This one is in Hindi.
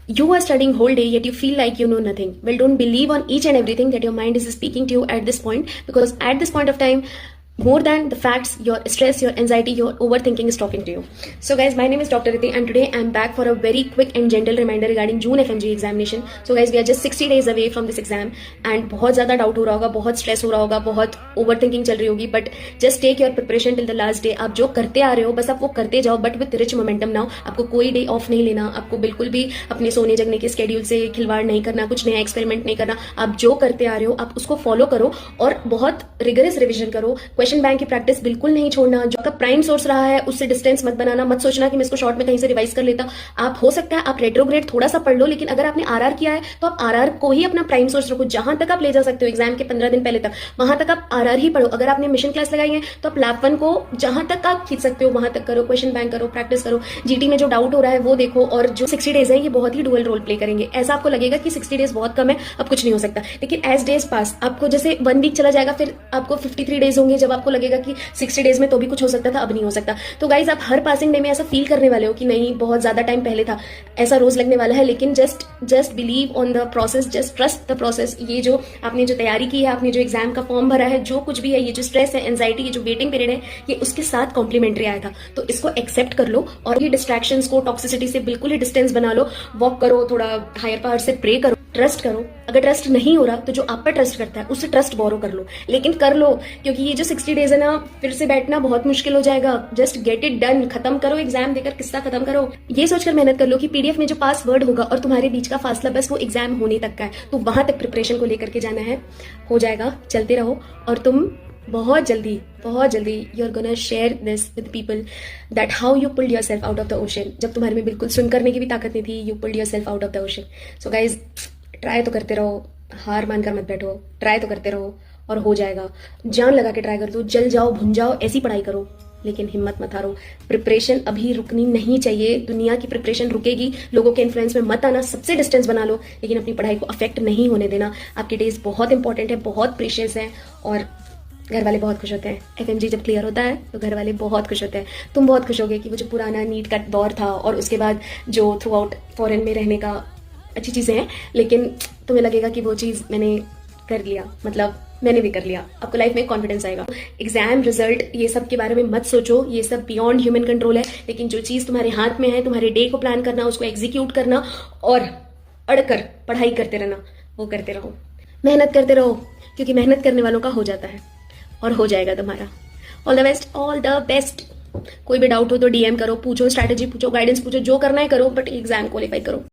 You are studying whole day, yet you feel like you know nothing. Well, don't believe on each and everything that your mind is speaking to you at this point, because at this point of time, more than the facts, your stress, your anxiety, your overthinking is talking to you. So guys, my name is Dr. Riti and today I am back for a very quick and gentle reminder regarding June FMG examination. So guys, we are just 60 days away from this exam and बहुत ज़्यादा डाउट हो रहा होगा, बहुत स्ट्रेस हो रहा होगा, बहुत ओवरथिंकिंग चल रही होगी, but just take your preparation till the last day. आप जो करते आ रहे हो बस आप वो करते जाओ, but with rich momentum now. आपको कोई डे ऑफ नहीं लेना, आपको बिल्कुल भी अपने सोने जगने के स्केड्यूल से खिलवाड़ नहीं करना, कुछ नया एक्सपेरिमेंट नहीं करना. आप जो करते आ रहे हो आप उसको फॉलो करो और बहुत रिगरस रिविजन करो. क्वेश्चन बैंक की प्रैक्टिस बिल्कुल नहीं छोड़ना. जो आपका प्राइम सोर्स रहा है उससे डिस्टेंस मत बनाना. मत सोचना कि मैं इसको शॉर्ट में कहीं से रिवाइज कर लेता. आप हो सकता है आप रेट्रोग्रेड थोड़ा सा पढ़ लो, लेकिन अगर आपने आरआर किया है तो आप आरआर को ही अपना प्राइम सोर्स रखो. जहां तक आप ले जा सकते हो एग्जाम के 15 दिन पहले तक, वहां तक आप आरआर ही पढ़ो. अगर आपने मिशन क्लास लगाई है तो आप लैब 1 को जहां तक आप खींच सकते हो वहां तक करो. क्वेश्चन बैंक करो, प्रैक्टिस करो. जीटी में जो डाउट हो रहा है वो देखो. और जो 60 डेज है ये बहुत ही डुअल रोल प्ले करेंगे. ऐसा आपको लगेगा कि 60 डेज बहुत कम है, अब कुछ नहीं हो सकता, लेकिन एज डेज पास आपको जैसे 1 वीक चला जाएगा, फिर आपको 53 डेज होंगे जब आपको लगेगा कि 60 डेज में तो भी कुछ हो सकता था, अब नहीं हो सकता. तो गाइज आप हर पासिंग डे में ऐसा फील करने वाले हो कि नहीं बहुत ज्यादा टाइम पहले था, ऐसा रोज लगने वाला है. लेकिन just believe on the process, just trust the process. ये जो आपने जो तैयारी की है, आपने जो एग्जाम का फॉर्म भरा है, जो कुछ भी है, ये जो स्ट्रेस है, एंजाइटी, ये जो वेटिंग पीरियड है, ये उसके साथ कॉम्प्लीमेंट्री आएगा. तो इसको एक्सेप्ट कर लो और ये डिस्ट्रैक्शंस को, टॉक्सिसिटी से बिल्कुल ही डिस्टेंस बना लो. वॉक करो, थोड़ा हायर पावर से प्रे करो, ट्रस्ट करो. अगर ट्रस्ट नहीं हो रहा तो जो आप पर ट्रस्ट करता है उससे ट्रस्ट बोरो कर लो, लेकिन कर लो, क्योंकि ये जो 60 डेज है ना, फिर से बैठना बहुत मुश्किल हो जाएगा. Just get it done. खत्म करो एग्जाम देकर, किस्सा खत्म करो. ये सोचकर मेहनत कर लो कि पीडीएफ में जो पासवर्ड होगा और तुम्हारे बीच का फासला बस वो एग्जाम होने तक का है, तो वहां तक प्रिपरेशन को लेकर के जाना है. हो जाएगा, चलते रहो. और तुम बहुत जल्दी you are gonna share this with people that how you pulled yourself out of the ocean. जब तुम्हारे में बिल्कुल स्विम करने की भी ताकत नहीं थी, you pulled yourself out of the ocean. So guys, try तो करते रहो, हार मानकर मत बैठो. ट्राई तो करते रहो और हो जाएगा. जान लगा के ट्राई कर दो. जल जाओ, भुन जाओ, ऐसी पढ़ाई करो, लेकिन हिम्मत मत हारो. प्रिपरेशन अभी रुकनी नहीं चाहिए. दुनिया की प्रिपरेशन रुकेगी. लोगों के इन्फ्लुएंस में मत आना. सबसे डिस्टेंस बना लो, लेकिन अपनी पढ़ाई को अफेक्ट नहीं होने देना. आपके डेज बहुत इंपॉर्टेंट है, बहुत प्रीशियस है, और घर वाले बहुत खुश होते हैं. एफएमजी जब क्लियर होता है तो घर वाले बहुत खुश होते हैं. तुम बहुत खुश होगे कि वो जो पुराना नीट का दौर था और उसके बाद जो थ्रू आउट फॉरेन में रहने का अच्छी चीज़ें हैं, लेकिन तुम्हें लगेगा कि वो चीज़ मैंने कर लिया, मतलब मैंने भी कर लिया. आपको लाइफ में कॉन्फिडेंस आएगा. एग्जाम रिजल्ट ये सब के बारे में मत सोचो, ये सब बियॉन्ड ह्यूमन कंट्रोल है. लेकिन जो चीज़ तुम्हारे हाथ में है, तुम्हारे डे को प्लान करना, उसको एग्जीक्यूट करना और अड़कर पढ़ाई करते रहना, वो करते रहो. मेहनत करते रहो, क्योंकि मेहनत करने वालों का हो जाता है और हो जाएगा तुम्हारा. All the best, all the best. कोई भी डाउट हो तो डीएम करो, पूछो, स्ट्रैटेजी पूछो, गाइडेंस पूछो, जो करना है करो, बट एग्जाम क्वालिफाई करो.